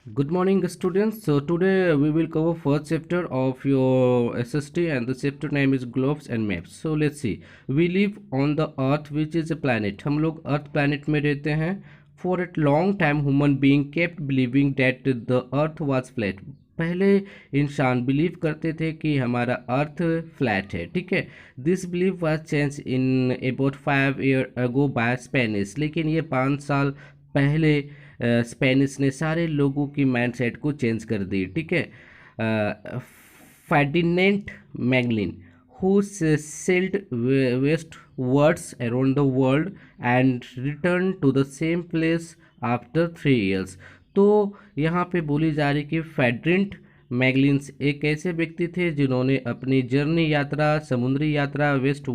Good morning, students. So today we will cover first chapter of your SST, and the chapter name is globes and maps. So let's see. We live on the Earth, which is a planet. हम लोग Earth planet में रहते हैं. For a long time, human being kept believing that the Earth was flat. पहले इंसान believe करते थे कि हमारा अर्थ फ्लैट है. ठीक है. This believe was change in about 5 year ago by Spanish. लेकिन ये 5 साल पहले स्पेनिश ने सारे लोगों की माइंडसेट को चेंज कर दी. ठीक है. Ferdinand Magellan who sailed westwards around the world and returned to the same place after 3 years. तो यहाँ पे बोली जा रही कि फेड्रिंट मैगलिन्स एक ऐसे व्यक्ति थे जिन्होंने अपनी जर्नी यात्रा समुद्री यात्रा वेस्ट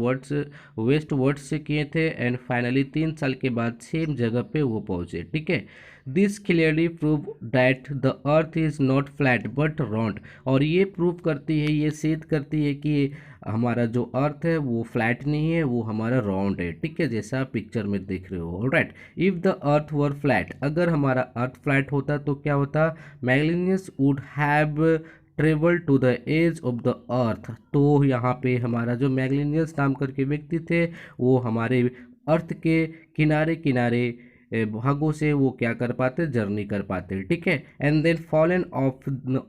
वर्ड्स से किए थे एंड फाइनली 3 साल के बाद सेम जगह पे वो पहुँचे. ठीक है. This clearly prove that the earth is not flat but round. और ये प्रूव करती है, ये सिद्ध करती है कि हमारा जो अर्थ है वो फ्लैट नहीं है, वो हमारा राउंड है. ठीक है. जैसा आप पिक्चर में देख रहे हो. Alright. If the earth were flat, अगर हमारा अर्थ फ्लैट होता तो क्या होता? Magellan's would have travel to the edge of the earth. तो यहाँ पे हमारा जो मैग्लिनियस नाम करके व्यक्ति थे वो हमारे अर्थ के किनारे किनारे भागों से वो क्या कर पाते? जर्नी कर पाते. ठीक है. And then fallen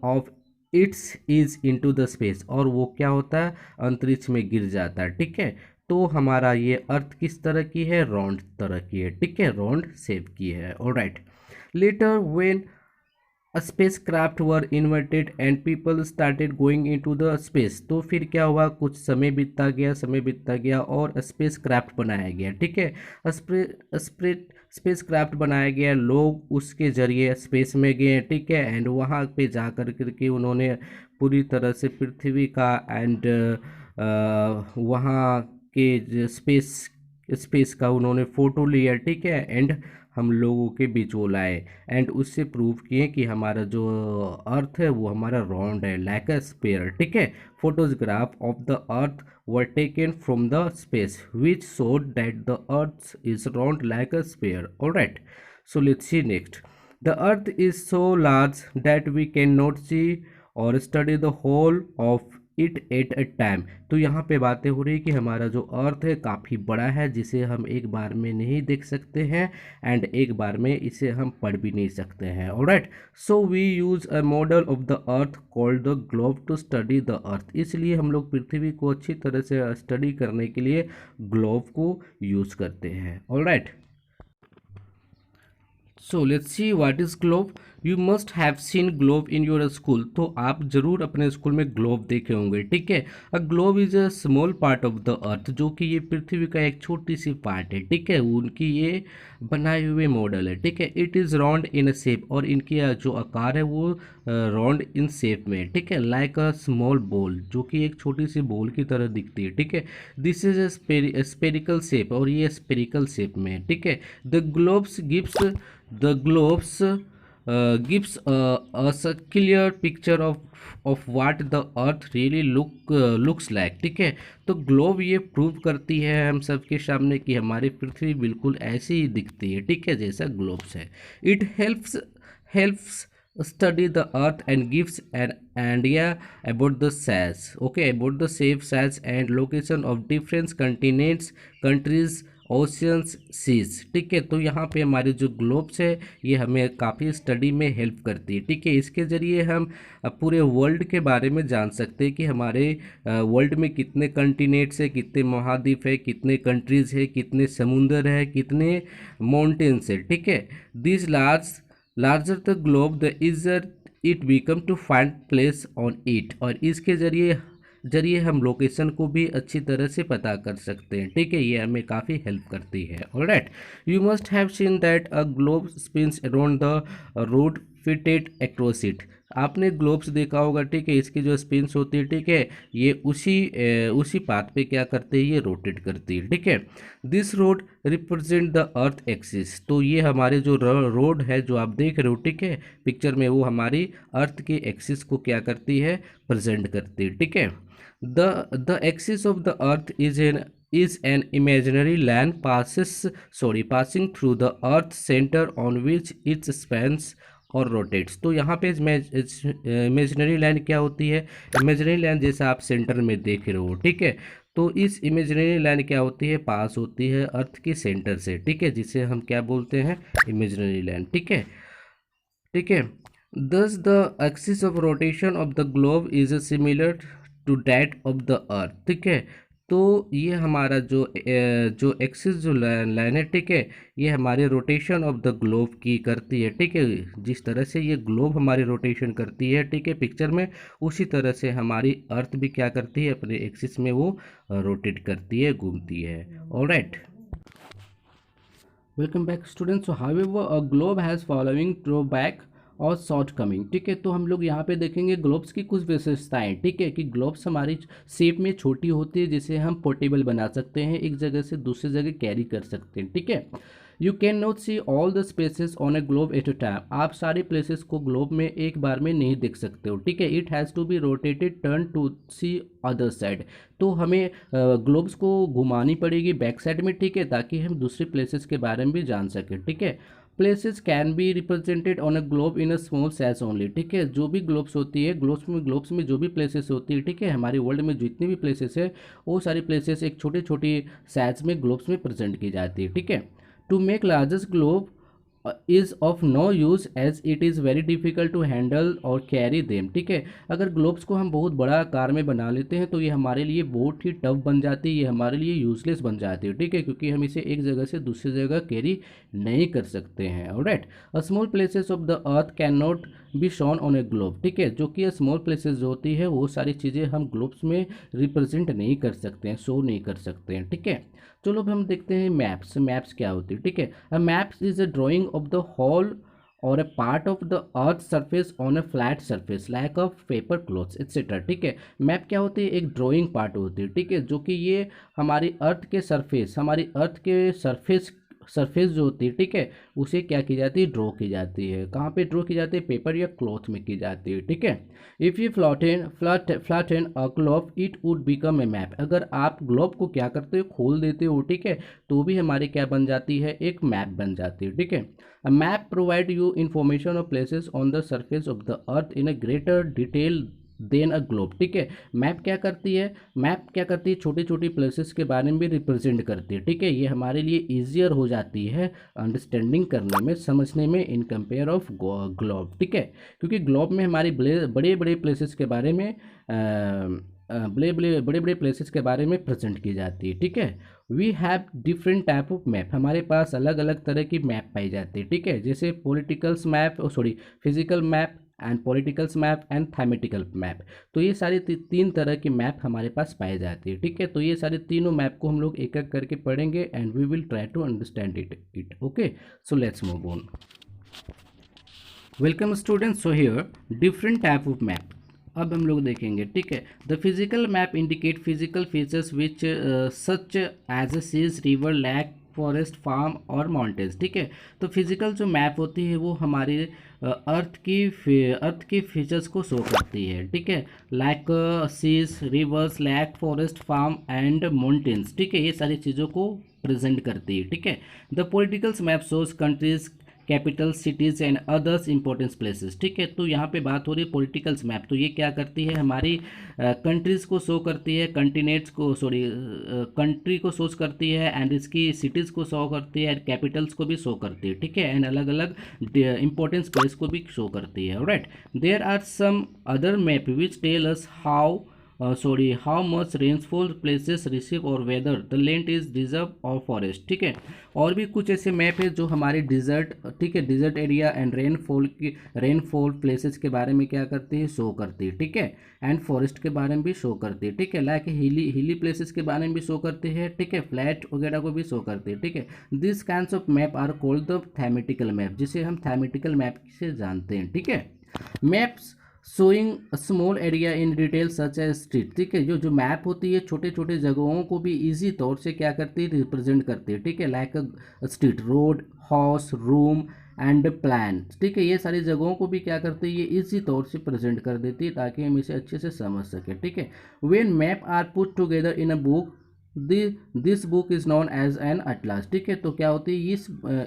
of its is into the space, और वो क्या होता है? अंतरिक्ष में गिर जाता है. ठीक है. तो हमारा ये अर्थ किस तरह की है? राउंड तरह की है. ठीक है. राउंड शेप की है. Alright. Letter when spacecraft were invented and people started going into the space, तो फिर क्या हुआ? कुछ समय बीतता गया और स्पेसक्राफ्ट बनाया गया. ठीक है. स्पेसक्राफ्ट बनाया गया, लोग उसके जरिए स्पेस में गए. ठीक है. एंड वहाँ पे जा कर के उन्होंने पूरी तरह से पृथ्वी का एंड वहाँ के स्पेस का उन्होंने फ़ोटो लिया. ठीक है. एंड हम लोगों के बीच वो लाए एंड उससे प्रूव किए कि हमारा जो अर्थ है वो हमारा राउंड है, लाइक अ स्पेयर. ठीक है. Photograph of the earth were taken from the space which showed that the earth is round like a sphere. Alright. So let's see next. The earth is so large that we can not see or study the whole of it at a time. तो यहाँ पे बातें हो रही कि हमारा जो अर्थ है काफ़ी बड़ा है, जिसे हम एक बार में नहीं देख सकते हैं एंड एक बार में इसे हम पढ़ भी नहीं सकते हैं. Alright. So we use a model of the earth called the globe to study the earth. इसलिए हम लोग पृथ्वी को अच्छी तरह से स्टडी करने के लिए ग्लोब को यूज़ करते हैं. Alright. So let's see what is globe. You must have scene globe in your school. तो आप जरूर अपने स्कूल में ग्लोब देखे होंगे. ठीक है. A globe is a small part of the अर्थ, जो कि ये पृथ्वी का एक छोटी सी पार्ट है. ठीक है. उनकी ये बनाए हुए मॉडल है. ठीक है. It is round in a shape, और इनकी जो आकार है वो राउंड इन शेप में. ठीक है. लाइक अ स्मॉल बॉल, जो कि एक छोटी सी बॉल की तरह दिखती है. ठीक है. This is a spherical shape, और ये स्पेरिकल शेप में है. ठीक है. The globes gives us a clear picture of what the earth really looks like. ठीक है. तो ग्लोब ये प्रूव करती है हम सबके सामने कि हमारी पृथ्वी बिल्कुल ऐसी ही दिखती है. ठीक है. जैसा ग्लोब्स है. It helps study the earth and gives an idea about the size, okay, about the shape, size and location of different continents, countries, oceans, seas. ठीक है. तो यहाँ पे हमारे जो ग्लोब्स है ये हमें काफ़ी स्टडी में हेल्प करती है. ठीक है. इसके ज़रिए हम पूरे वर्ल्ड के बारे में जान सकते हैं कि हमारे वर्ल्ड में कितने कंटिनेंट्स है, कितने महाद्वीप है, कितने कंट्रीज़ है, कितने समुंदर है, कितने माउंटेन्स है. ठीक है. This larger the globe the easier it become to find place on it. और इसके जरिए हम लोकेशन को भी अच्छी तरह से पता कर सकते हैं. ठीक है. ये हमें काफ़ी हेल्प करती है. Alright. You must have seen that a globe spins around the rod fitted across it. आपने ग्लोब्स देखा होगा. ठीक है. इसकी जो स्पिन्स होती है, ठीक है, ये उसी पाथ पे क्या करते हैं? ये रोटेट करती है. ठीक है. This road represent the earth axis. तो ये हमारे जो रोड है जो आप देख रहे हो, ठीक है, पिक्चर में, वो हमारी अर्थ के एक्सिस को क्या करती है? प्रेजेंट करती है. ठीक है. The axis of the earth is an imaginary line passing through the earth's center on which it spans और रोटेट्स। तो यहाँ पे इमेजिनरी लाइन क्या होती है? इमेजिनरी लाइन जैसा आप सेंटर में देख रहे हो, ठीक है। तो इस इमेजिनरी लाइन क्या होती है? पास होती है अर्थ के सेंटर से, ठीक है, जिसे हम क्या बोलते हैं? इमेजिनरी लाइन, ठीक है। ठीक है। Thus the axis of rotation of the globe is similar to that of the earth, ठीक है। तो ये हमारा जो एक्सिस जो लाइन है, ठीक है, ये हमारे रोटेशन ऑफ द ग्लोब की करती है, ठीक है। जिस तरह से ये ग्लोब हमारी रोटेशन करती है, ठीक है, पिक्चर में, उसी तरह से हमारी अर्थ भी क्या करती है? अपने एक्सिस में वो रोटेट करती है, घूमती है। Alright, welcome back students. So however a globe has following drawback और शॉर्ट कमिंग, ठीक है। तो हम लोग यहाँ पे देखेंगे ग्लोब्स की कुछ विशेषताएं, ठीक है, कि ग्लोब्स हमारी शेप में छोटी होती है, जिसे हम पोर्टेबल बना सकते हैं, एक जगह से दूसरी जगह कैरी कर सकते हैं, ठीक है। You can not see all the spaces on a globe at a time, आप सारे प्लेसेस को ग्लोब में एक बार में नहीं देख सकते हो, ठीक है। It has to be rotated turn to see other side, तो हमें ग्लोब्स को घुमानी पड़ेगी बैक साइड में, ठीक है, ताकि हम दूसरे प्लेसेस के बारे में भी जान सकें, ठीक है। Places can be represented on a globe in a small size only, ठीक है। जो भी ग्लोब्स होती है, ग्लोब्स में जो भी प्लेसेस होती है, ठीक है, हमारे वर्ल्ड में जितनी भी प्लेसेस है, वो सारी प्लेसेस एक छोटे छोटी साइज में ग्लोब्स में प्रेजेंट की जाती है, ठीक है। To make largest globe is of no use as it is very difficult to handle और कैरी देम, ठीक है। अगर ग्लोब्स को हम बहुत बड़ा आकार में बना लेते हैं तो ये हमारे लिए बहुत ही टफ बन जाती है, ये हमारे लिए यूजलेस बन जाती है, ठीक है, क्योंकि हम इसे एक जगह से दूसरी जगह कैरी नहीं कर सकते हैं। Alright, a small places of the earth can not be shown on a globe, ठीक है, जो कि स्मॉल प्लेसेस जो होती है वो सारी चीज़ें हम ग्लोब्स में रिप्रेजेंट नहीं कर सकते हैं, शो नहीं कर सकते हैं, ठीक है। चलो अब हम देखते हैं मैप्स। मैप्स क्या होती है, ठीक है। A maps is a drawing of the whole or a part of the earth surface on a flat surface like of paper cloths etcetera, ठीक है। मैप क्या होती है? एक ड्राइंग पार्ट होती है, ठीक है, जो कि ये हमारी अर्थ के सरफेस, हमारी अर्थ के सरफेस जो होती है, ठीक है, उसे क्या की जाती है? ड्रॉ की जाती है। कहाँ पे ड्रॉ की जाती है? पेपर या क्लॉथ में की जाती है, ठीक है। If you flatten a globe it would become a map, अगर आप ग्लोब को क्या करते हो? खोल देते हो, ठीक है, तो भी हमारी क्या बन जाती है? एक मैप बन जाती है, ठीक है। A map provide you information of places on the surface of the earth in a greater detail than a globe, ठीक है। मैप क्या करती है? मैप क्या करती है? छोटी छोटी प्लेसेस के बारे में भी रिप्रेजेंट करती है, ठीक है। ये हमारे लिए ईजियर हो जाती है अंडरस्टैंडिंग करने में, समझने में, इन कंपेयर ऑफ ग्लोब, ठीक है। क्योंकि ग्लोब में हमारी बड़े बड़े प्लेसेस के बारे में बड़े बड़े प्लेसेस के बारे में प्रेजेंट की जाती है, ठीक है। We have different type of map, हमारे पास अलग अलग तरह की मैप पाई जाती है, ठीक है। जैसे politicals map, sorry, physical map and politicals map and thematical map. तो ये सारी तीन तरह की मैप हमारे पास पाई जाती है, ठीक है। तो ये सारे तीनों मैप को हम लोग एक एक करके पढ़ेंगे and we will try to understand it okay. So let's move on. Welcome students. So here different type of map अब हम लोग देखेंगे, ठीक है। The physical map indicate physical features which such as a seas, river, lake, forest, farm और mountains, ठीक है। तो फिजिकल जो मैप होती है वो हमारी अर्थ की फीचर्स को शो करती है, ठीक है। Like seas, rivers, lake, forest, farm and mountains, ठीक है, ये सारी चीज़ों को प्रेजेंट करती है, ठीक है। The politicals map shows countries, capital, cities and others important places, ठीक है। तो यहाँ पे बात हो रही है पॉलिटिकल्स मैप, तो ये क्या करती है? हमारी कंट्रीज़ को शो करती है, कंटिनेंट्स को, सॉरी, कंट्री को शो करती है, एंड इसकी सिटीज़ को शो करती है, एंड कैपिटल्स को भी शो करती है, ठीक है, एंड अलग अलग इंपॉर्टेंस प्लेस को भी शो करती है। Right, there are some other map which tell us how much rainfall places receive or whether the land is desert or forest, ठीक है। और भी कुछ ऐसे मैप है जो हमारे डिजर्ट, ठीक है, desert area and rainfall places के बारे में क्या करती है? शो करती है, ठीक है, एंड फॉरेस्ट के बारे में भी शो करती है, ठीक है। लाइक हिली प्लेसेस के बारे में भी शो करती है, ठीक है, फ्लैट वगैरह को भी शो करती है, ठीक है। This kinds of map are called the thematical map, जिसे हम थैमेटिकल मैप से जानते हैं, ठीक है। Maps showing small area in detail such as street, ठीक है, जो मैप होती है छोटे छोटे जगहों को भी इजी तौर से क्या करती है? रिप्रेजेंट करती है, ठीक है। Like street, road, house, room and plan, ठीक है, ये सारी जगहों को भी क्या करती है? ये इजी तौर से प्रेजेंट कर देती है ताकि हम इसे अच्छे से समझ सकें, ठीक है। When map are put together in a book, this book is known as an atlas, ठीक है। तो क्या होती है?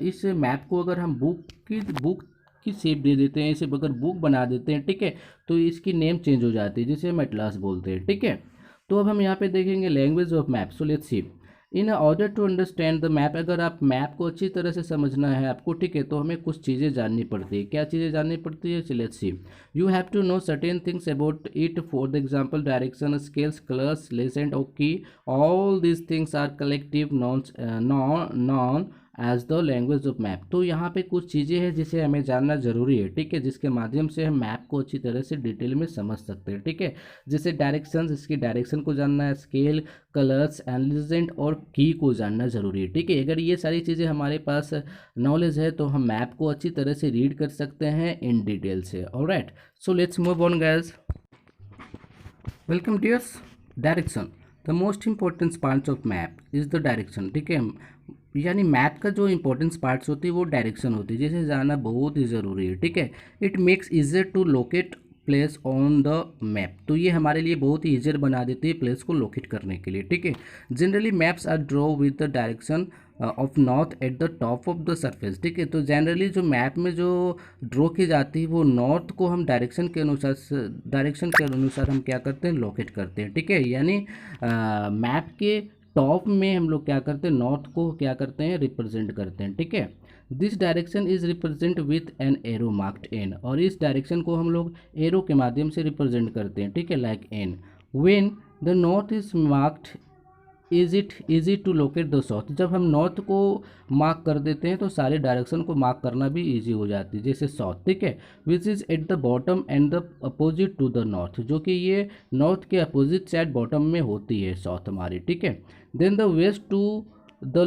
इस मैप को अगर हम बुक की शेप दे देते हैं, इसे अगर बुक बना देते हैं, ठीक है, तो इसकी नेम चेंज हो जाती है, जिसे हम एटलास बोलते हैं, ठीक है। तो अब हम यहाँ पे देखेंगे language of map. So let's see, in order to understand the map, अगर आप मैप को अच्छी तरह से समझना है आपको, ठीक है, तो हमें कुछ चीज़ें जाननी पड़ती है। क्या चीज़ें जाननी पड़ती है? Let's see, you have to know certain things about it, for the example direction, scales, colours, legend और key, all these things are collective known as the language of map. तो यहाँ पे कुछ चीज़ें हैं जिसे हमें जानना जरूरी है, ठीक है, जिसके माध्यम से हम मैप को अच्छी तरह से डिटेल में समझ सकते हैं, ठीक है। जैसे डायरेक्शंस, इसकी डायरेक्शन को जानना है, स्केल, कलर्स, एलिजेंट और की को जानना जरूरी है, ठीक है। अगर ये सारी चीज़ें हमारे पास नॉलेज है तो हम मैप को अच्छी तरह से रीड कर सकते हैं इन डिटेल से। Alright, so let's move on guys. Welcome dears. Direction, the most important parts of map is the direction, ठीक है। यानी मैप का जो इंपॉर्टेंस पार्ट्स होती है वो डायरेक्शन होती है, जिसे जानना बहुत ही ज़रूरी है, ठीक है। It makes easier to locate place on the map, तो ये हमारे लिए बहुत ही ईजियर बना देती है प्लेस को लोकेट करने के लिए, ठीक है। Generally maps are draw with the direction of north at the top of the surface, ठीक है। तो जनरली जो मैप में जो ड्रॉ की जाती है वो नॉर्थ को हम डायरेक्शन के अनुसार हम क्या करते हैं, लोकेट करते हैं, ठीक है। यानी मैप के टॉप में हम लोग क्या करते हैं, नॉर्थ को क्या करते हैं, रिप्रेजेंट करते हैं, ठीक है। This direction is represent with an arrow marked N, और इस डायरेक्शन को हम लोग एरो के माध्यम से रिप्रेजेंट करते हैं, ठीक है, like N. When the north is marked is it easy to locate the south, जब हम नॉर्थ को मार्क कर देते हैं तो सारे डायरेक्शन को मार्क करना भी इजी हो जाती है, जैसे साउथ, ठीक है, which is at the bottom and the opposite to the north, जो कि ये नॉर्थ के अपोजिट साइड बॉटम में होती है साउथ हमारी, ठीक है। Then the west to the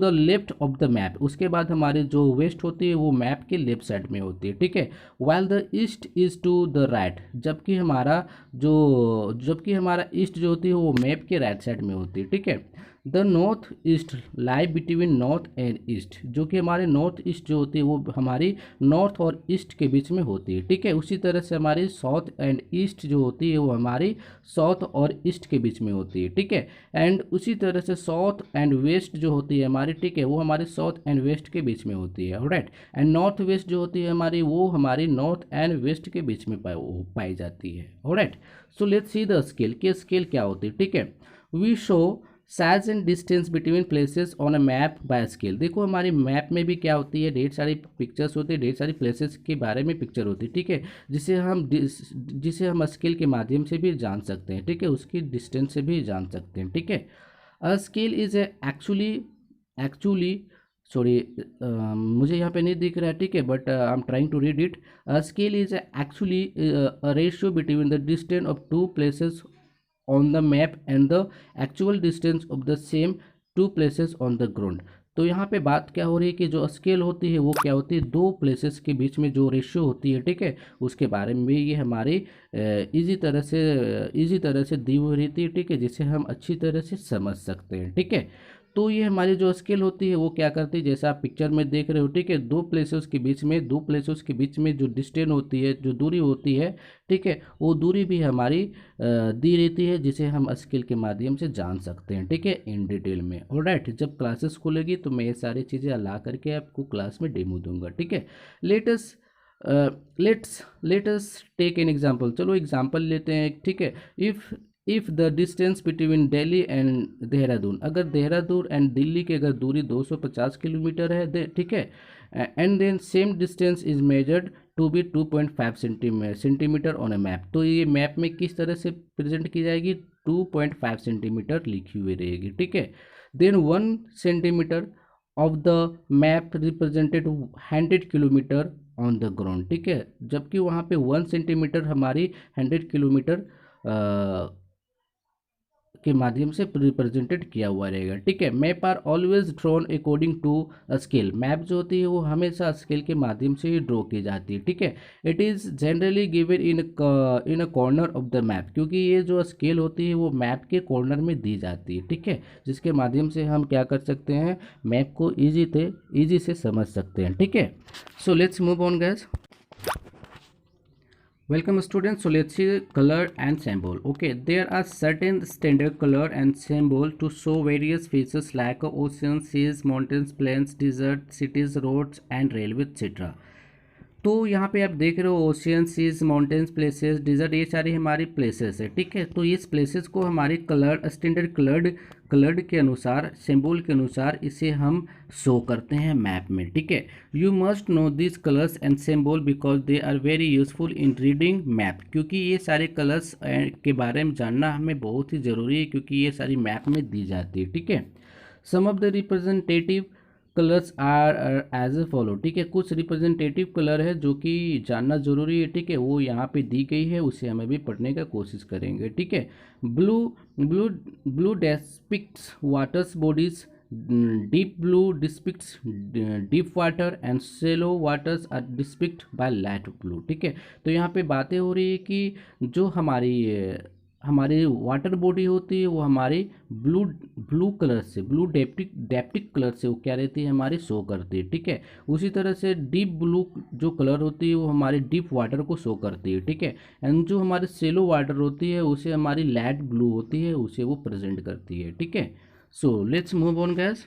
left of the map, उसके बाद हमारी जो वेस्ट होती है वो मैप के लेफ्ट साइड में होती है, ठीक है। While the east is to the right, जबकि हमारा ईस्ट जो होती है वो मैप के राइट साइड में होती है, ठीक है। The north east lie between north and east, जो कि हमारे नॉर्थ ईस्ट जो होती है वो हमारी नॉर्थ और ईस्ट के बीच में होती है, ठीक है। उसी तरह से हमारी साउथ एंड ईस्ट जो होती है वो हमारी साउथ और ईस्ट के बीच में होती है, ठीक है। एंड उसी तरह से साउथ एंड वेस्ट जो होती है हमारी, ठीक है, वो हमारी साउथ एंड वेस्ट के बीच में होती है, ऑलराइट। एंड नॉर्थ वेस्ट जो होती है हमारी, वो हमारी नॉर्थ एंड वेस्ट के बीच में पाई जाती है, alright. So let's see the scale, के स्केल क्या होती है, ठीक है। We show size and distance between places on a map by scale. देखो हमारी मैप में भी क्या होती है, ढेर सारी पिक्चर्स होती है, ढेर सारी प्लेसेस के बारे में पिक्चर होती है, ठीक है, जिसे हम स्केल के माध्यम से भी जान सकते हैं, ठीक है, उसकी डिस्टेंस से भी जान सकते हैं, ठीक है। A scale is actually sorry, मुझे यहाँ पे नहीं दिख रहा है, ठीक है, but I am trying to read it. A scale is actually a ratio between the distance of two places on the map and the actual distance of the same two places on the ground। तो यहाँ पे बात क्या हो रही है कि जो स्केल होती है वो क्या होती है, दो प्लेसेस के बीच में जो रेशियो होती है, ठीक है, उसके बारे में ये हमारी इजी तरह से दी हुई रहती है, ठीक है, जिसे हम अच्छी तरह से समझ सकते हैं, ठीक है। तो ये हमारी जो स्केल होती है वो क्या करती है, जैसा आप पिक्चर में देख रहे हो, ठीक है, दो प्लेसेस के बीच में जो डिस्टेंस होती है, जो दूरी होती है, ठीक है, वो दूरी भी हमारी दी रहती है, जिसे हम स्केल के माध्यम से जान सकते हैं, ठीक है, इन डिटेल में, ऑलराइट। जब क्लासेस खुलेगी तो मैं ये सारी चीज़ें ला करके आपको क्लास में डेमो दूंगा, ठीक है। Let's let's take an example, चलो एग्जाम्पल लेते हैं, ठीक है। If the distance between Delhi and Dehradun, अगर देहरादून एंड दिल्ली की अगर दूरी 250 किलोमीटर है, ठीक है, and then same distance is measured to be 2.5 centimetre on a map, तो ये मैप में किस तरह से प्रेजेंट की जाएगी, 2.5 सेंटीमीटर लिखी हुई रहेगी, ठीक है। Then 1 centimetre of the map represented 100 kilometre on the ground, ठीक है, जबकि वहाँ पे 1 सेंटीमीटर हमारी 100 किलोमीटर के माध्यम से रिप्रेजेंटेड किया हुआ रहेगा, ठीक है। Map are always drawn according to scale, map जो होती है वो हमेशा स्केल के माध्यम से ही ड्रॉ की जाती है, ठीक है। It is generally given in a corner of the map, क्योंकि ये जो स्केल होती है वो मैप के कॉर्नर में दी जाती है, ठीक है, जिसके माध्यम से हम क्या कर सकते हैं, मैप को ईजी से समझ सकते हैं, ठीक है। So let's move on guys. Welcome students. So let's see color and symbol. Okay, there are certain standard color and symbol to show various features like oceans, seas, mountains, plains, desert, cities, roads and railway, etc. तो यहाँ पे आप देख रहे हो ocean, seas, mountains, places, desert, ये सारी हमारी प्लेसेस है, ठीक है। तो इस प्लेसेस को हमारी कलर स्टैंडर्ड कलर्ड के अनुसार, सिंबल के अनुसार इसे हम शो करते हैं मैप में, ठीक है। You must know this colours and symbol because they are very useful in reading map, क्योंकि ये सारे कलर्स के बारे में जानना हमें बहुत ही ज़रूरी है, क्योंकि ये सारी मैप में दी जाती है, ठीक है। Some of the representative colours are as a follow, ठीक है। कुछ रिप्रेजेंटेटिव कलर है जो कि जानना जरूरी है, ठीक है, वो यहाँ पे दी गई है, उसे हमें भी पढ़ने का कोशिश करेंगे, ठीक है। Blue blue blue depicts waters bodies, deep blue depicts deep water and shallow waters are depict by light blue, ठीक है। तो यहाँ पे बातें हो रही है कि जो हमारी वाटर बॉडी होती है वो हमारी ब्लू कलर से, ब्लू डेप्टिक कलर से वो क्या रहती है, हमारी शो करती है, ठीक है। उसी तरह से डीप ब्लू जो कलर होती है वो हमारी डीप वाटर को शो करती है, ठीक है। एंड जो हमारी सेलो वाटर होती है उसे हमारी लाइट ब्लू होती है, उसे वो प्रेजेंट करती है, ठीक है। So let's move on guys,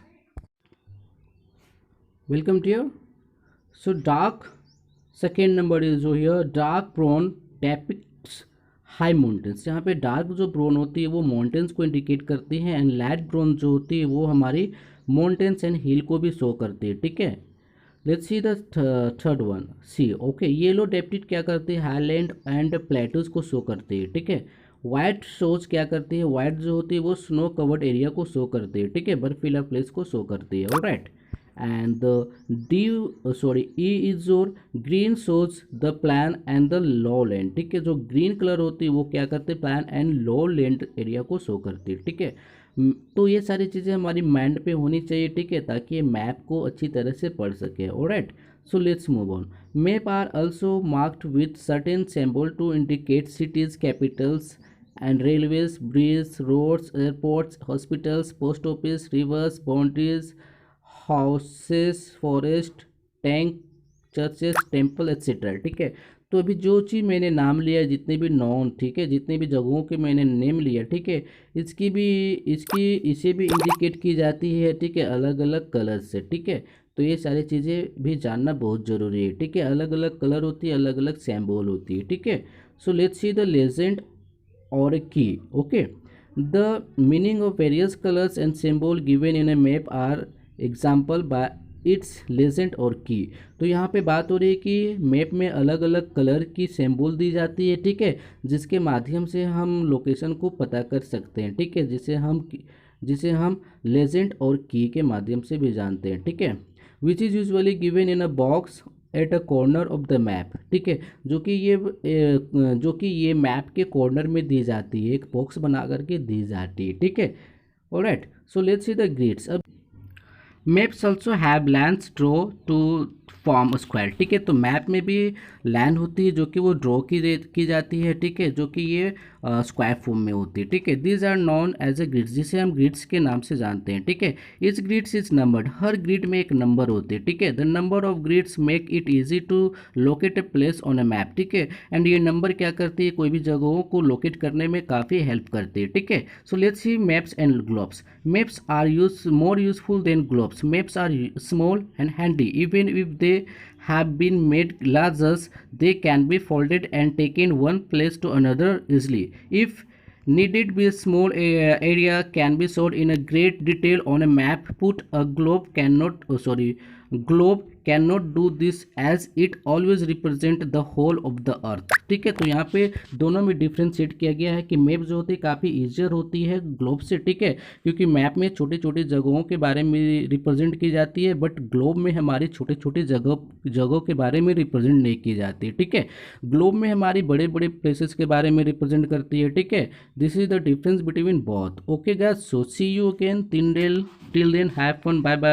welcome to your. So dark second number is जो here dark brown depicts high mountains. यहाँ पे डार्क जो ब्राउन होती है वो माउंटेन्स को इंडिकेट करती है, एंड लाइट ब्राउन जो होती है वो हमारी माउंटेन्स एंड हिल को भी शो करती है, ठीक है। Let's see the third one, see okay. Yellow depicts क्या करती है, हाईलैंड एंड प्लेटूज को शो करती है, ठीक है। वाइट शोज क्या करती है, वाइट जो होती है वो स्नो कवर्ड एरिया को शो करती है, ठीक है, बर्फीला प्लेस को शो करती है, alright. and the E is your green shows the plain and the lowland, ठीक है। जो ग्रीन कलर होती है वो क्या करते हैं, प्लान एंड lowland एरिया को शो करती है, ठीक है। तो ये सारी चीज़ें हमारी माइंड पे होनी चाहिए, ठीक है, ताकि ये मैप को अच्छी तरह से पढ़ सके, alright. So let's move on. Map are also marked with certain symbol to indicate cities, capitals and railways, bridges, roads, airports, hospitals, post office, rivers, boundaries, houses, forest, tank, churches, temple etcetera, ठीक है। तो अभी जो चीज़ मैंने नाम लिया, जितने भी नॉन, ठीक है, जितने भी जगहों के मैंने नेम लिया, ठीक है, इसे भी इंडिकेट की जाती है, ठीक है, अलग अलग कलर से, ठीक है। तो ये सारी चीज़ें भी जानना बहुत ज़रूरी है, ठीक है। अलग अलग कलर होती है, अलग अलग सिंबल होती है, ठीक है। So let's see the legend और a key, okay. The meaning of various colors and symbol given in a map are example by its legend और की। तो यहाँ पे बात हो रही है कि मैप में अलग अलग कलर की सिंबल दी जाती है, ठीक है, जिसके माध्यम से हम लोकेशन को पता कर सकते हैं, ठीक है, जिसे हम लेजेंड और की के माध्यम से भी जानते हैं, ठीक है। Which is usually given in a box at a corner of the map, ठीक है, जो कि ये मैप के कॉर्नर में दी जाती है, एक बॉक्स बना करके दी जाती है, ठीक है, alright. So let's see the grids. अब maps also have lines draw to form square, ठीक है। तो मैप में भी लाइन होती है जो कि वो ड्रॉ की जाती है, ठीक है, जो कि ये स्क्वायर फॉर्म में होती है, ठीक है। These are known as a grids, जिसे हम ग्रिड्स के नाम से जानते हैं, ठीक है। इस ग्रिड्स इज नंबर्ड, हर ग्रिड में एक नंबर होती है, ठीक है। The number of grids make it easy to locate a place on a map, ठीक है। एंड ये नंबर क्या करती है, कोई भी जगहों को लोकेट करने में काफ़ी हेल्प करती है, ठीक है। So let's see maps and globes. Maps are more useful than globes. Maps are small and handy. Even if they have been made larger, they can be folded and taken one place to another easily. If needed, be a small area can be shown in a great detail on a map. Globe cannot do this as it always represent the whole of the earth, ठीक है। तो यहाँ पे दोनों में differentiate किया गया है कि मैप जो होती है काफ़ी ईजियर होती है ग्लोब से, ठीक है, क्योंकि मैप में छोटी छोटी जगहों के बारे में रिप्रेजेंट की जाती है, बट ग्लोब में हमारी छोटे छोटे जगहों के बारे में रिप्रेजेंट नहीं की जाती है, ठीक है। ग्लोब में हमारी बड़े बड़े प्लेसेस के बारे में रिप्रेजेंट करती है, ठीक है। This is the difference between both, okay guys. So see you again, till then have fun, bye bye.